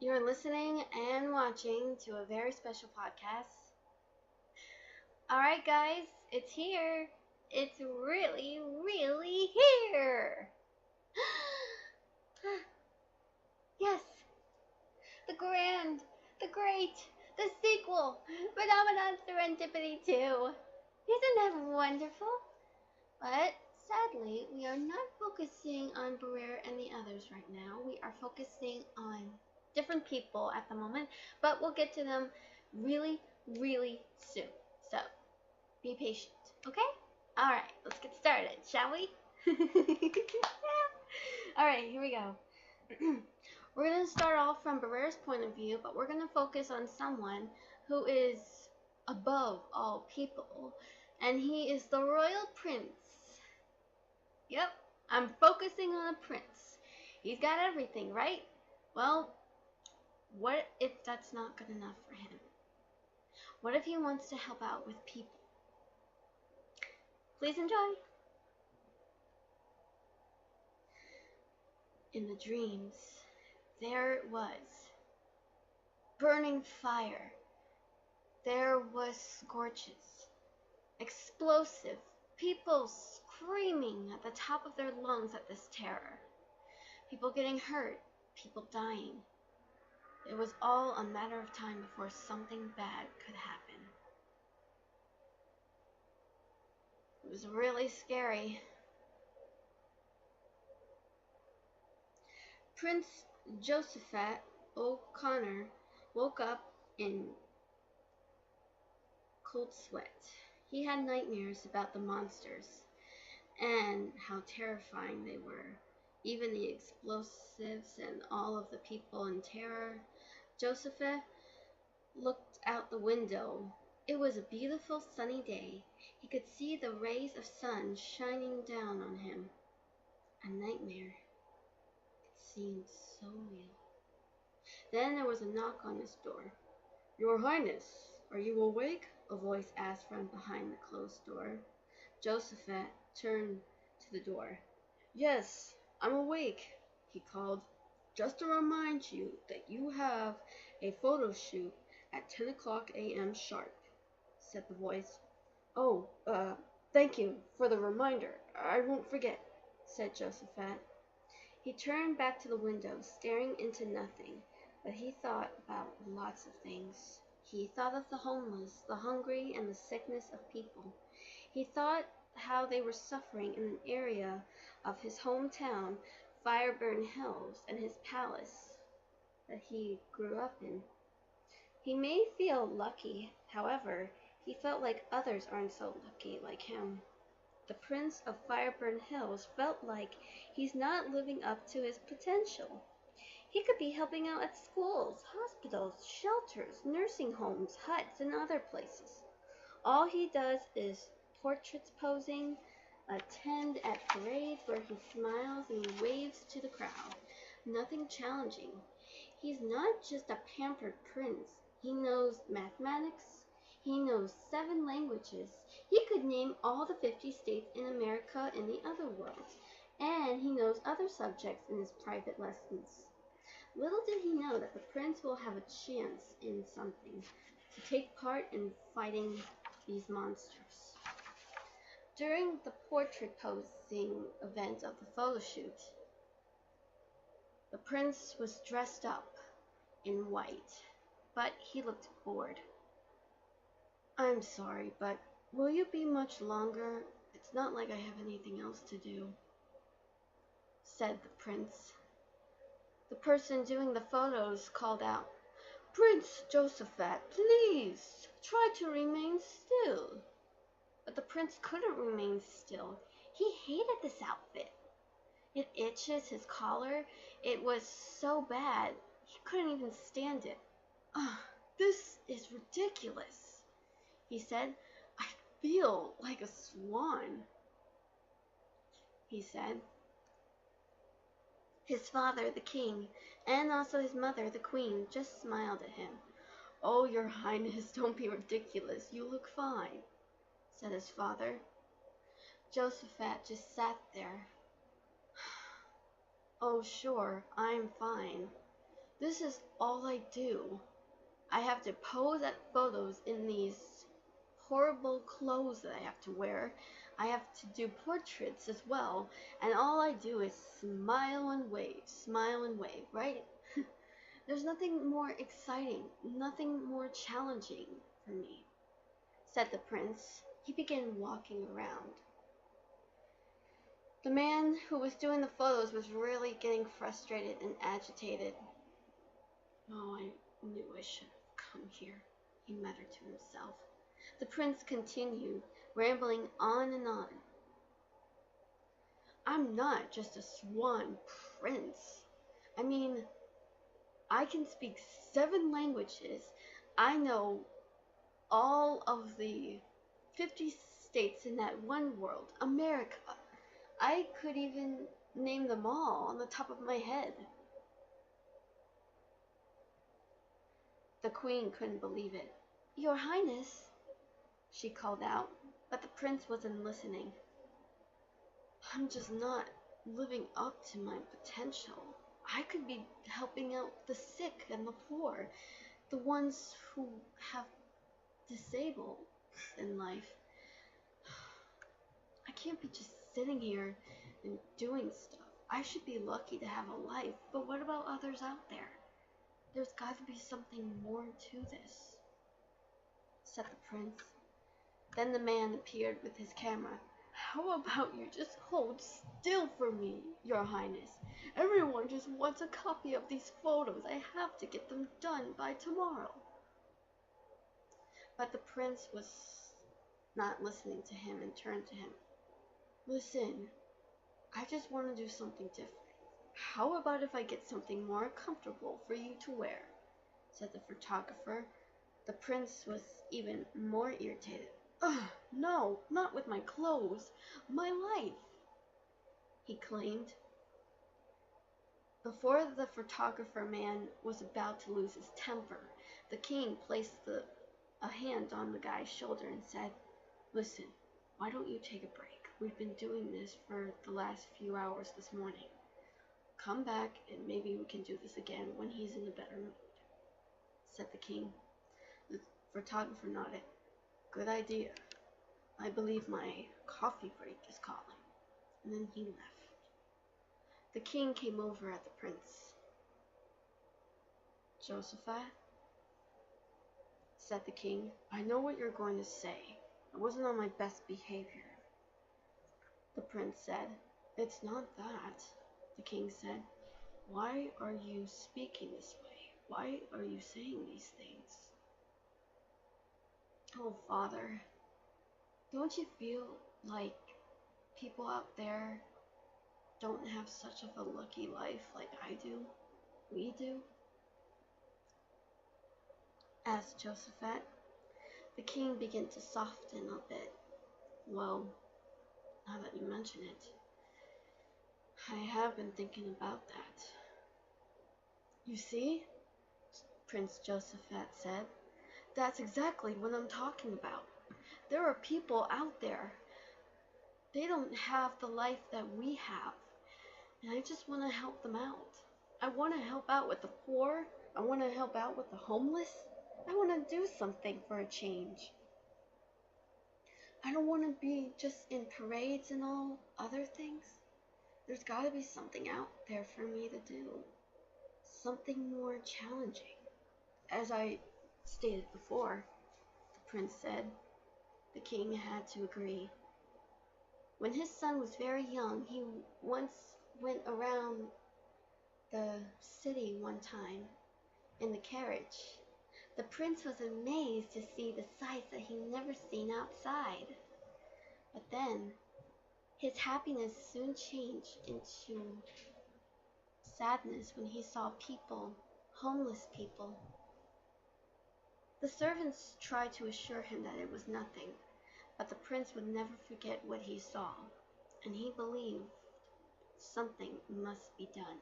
You're listening and watching to a very special podcast. Alright, guys, it's here. It's really, really here. Yes, the grand, the great, the sequel, Phenomenon Serendipity 2. Isn't that wonderful? But sadly, we are not focusing on Briar and the others right now. We are focusing on different people at the moment, but we'll get to them really, really soon. So, be patient, okay? Alright, let's get started, shall we? Alright, here we go. We're going to start off from Briar's point of view, but we're going to focus on someone who is above all people, and he is the royal prince. Yep, I'm focusing on a prince. He's got everything, right? Well, what if that's not good enough for him? What if he wants to help out with people? Please enjoy. In the dreams, there was burning fire. There was scorches, explosive, people screaming at the top of their lungs at this terror. People getting hurt, people dying. It was all a matter of time before something bad could happen. It was really scary. Prince Josephat O'Connor woke up in cold sweat. He had nightmares about the monsters and how terrifying they were. Even the explosives and all of the people in terror. Josephat looked out the window. It was a beautiful sunny day. He could see the rays of sun shining down on him. A nightmare. It seemed so real. Then there was a knock on his door. "Your Highness, are you awake?" a voice asked from behind the closed door. Josephat turned to the door. "Yes, I'm awake," he called. "Just to remind you that you have a photo shoot at 10 o'clock a.m. sharp," said the voice. "Oh, thank you for the reminder. I won't forget," said Josephat. He turned back to the window, staring into nothing, but he thought about lots of things. He thought of the homeless, the hungry, and the sickness of people. He thought how they were suffering in an area of his hometown, Fireburn Hills, and his palace that he grew up in. He may feel lucky, however, he felt like others aren't so lucky like him. The Prince of Fireburn Hills felt like he's not living up to his potential. He could be helping out at schools, hospitals, shelters, nursing homes, huts, and other places. All he does is portraits posing, attend at parades where he smiles and waves to the crowd. Nothing challenging. He's not just a pampered prince. He knows mathematics. He knows 7 languages. He could name all the 50 states in America and the other worlds. And he knows other subjects in his private lessons. Little did he know that the prince will have a chance in something, to take part in fighting these monsters. During the portrait posing event of the photo shoot, the prince was dressed up in white, but he looked bored. "I'm sorry, but will you be much longer? It's not like I have anything else to do," said the prince. The person doing the photos called out, "Prince Josephat, please, try to remain still." But the prince couldn't remain still. He hated this outfit. It itches his collar. It was so bad, he couldn't even stand it. "This is ridiculous," he said. "I feel like a swan," he said. His father, the king, and also his mother, the queen, just smiled at him. "Oh, your highness, don't be ridiculous. You look fine," said his father. Josephat just sat there. "Oh, sure, I'm fine." This is all I do. I have to pose at photos in these horrible clothes that I have to wear. I have to do portraits as well, and all I do is smile and wave, right? There's nothing more exciting, nothing more challenging for me, said the prince. He began walking around. The man who was doing the photos was really getting frustrated and agitated. Oh, I knew I should have come here, he muttered to himself. The prince continued, rambling on and on. I'm not just a swan prince. I mean, I can speak 7 languages. I know all of the 50 states in that one world, America. I could even name them all on the top of my head. The queen couldn't believe it. Your Highness, she called out, but the prince wasn't listening. I'm just not living up to my potential. I could be helping out the sick and the poor, the ones who have disabled in life. I can't be just sitting here and doing stuff. I should be lucky to have a life, but what about others out there? There's got to be something more to this, said the prince. Then the man appeared with his camera. How about you just hold still for me, Your Highness? Everyone just wants a copy of these photos. I have to get them done by tomorrow. But the prince was not listening to him and turned to him. Listen, I just want to do something different. How about if I get something more comfortable for you to wear? Said the photographer. The prince was even more irritated. Ugh, no, not with my clothes. My life, he claimed. Before the photographer man was about to lose his temper, the king placed a hand on the guy's shoulder and said, Listen, why don't you take a break? We've been doing this for the last few hours this morning. Come back and maybe we can do this again when he's in a better mood, said the king. The photographer nodded. Good idea. I believe my coffee break is calling. And then he left. The king came over at the prince. Josephat, said the king, I know what you're going to say. I wasn't on my best behavior. The prince said, It's not that. The king said, Why are you speaking this way? Why are you saying these things? Oh, Father, don't you feel like people out there don't have such of a lucky life like I do? We do? Asked Josephat. The king began to soften a bit. Well, now that you mention it, I have been thinking about that. You see, Prince Josephat said, that's exactly what I'm talking about. There are people out there. They don't have the life that we have. And I just want to help them out. I want to help out with the poor. I want to help out with the homeless. I want to do something for a change. I don't want to be just in parades and all other things. There's got to be something out there for me to do. Something more challenging. As I stated before, the prince said, the king had to agree. When his son was very young, he once went around the city one time in the carriage. The prince was amazed to see the sights that he'd never seen outside. But then, his happiness soon changed into sadness when he saw people, homeless people. The servants tried to assure him that it was nothing, but the prince would never forget what he saw, and he believed something must be done.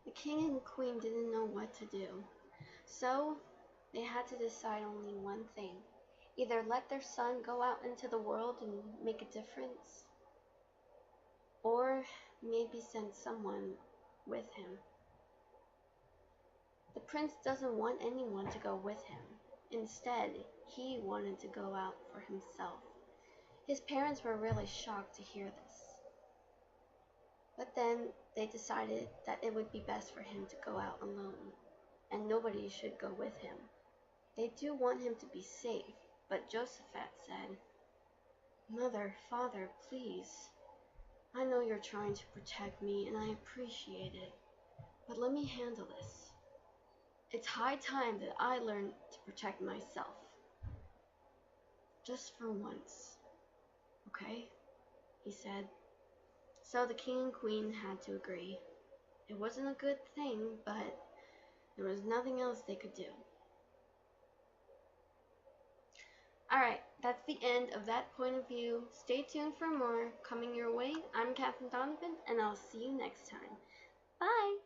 The king and queen didn't know what to do, so they had to decide only one thing. either let their son go out into the world and make a difference, or maybe send someone with him. The prince doesn't want anyone to go with him. Instead, he wanted to go out for himself. His parents were really shocked to hear this. But then they decided that it would be best for him to go out alone, and nobody should go with him. They do want him to be safe, but Josephat said, "Mother, Father, please. I know you're trying to protect me, and I appreciate it, but let me handle this. It's high time that I learn to protect myself. Just for once. Okay?" he said. So the king and queen had to agree. It wasn't a good thing, but there was nothing else they could do. Alright, that's the end of that point of view. Stay tuned for more coming your way. I'm Catherine Donovan, and I'll see you next time. Bye!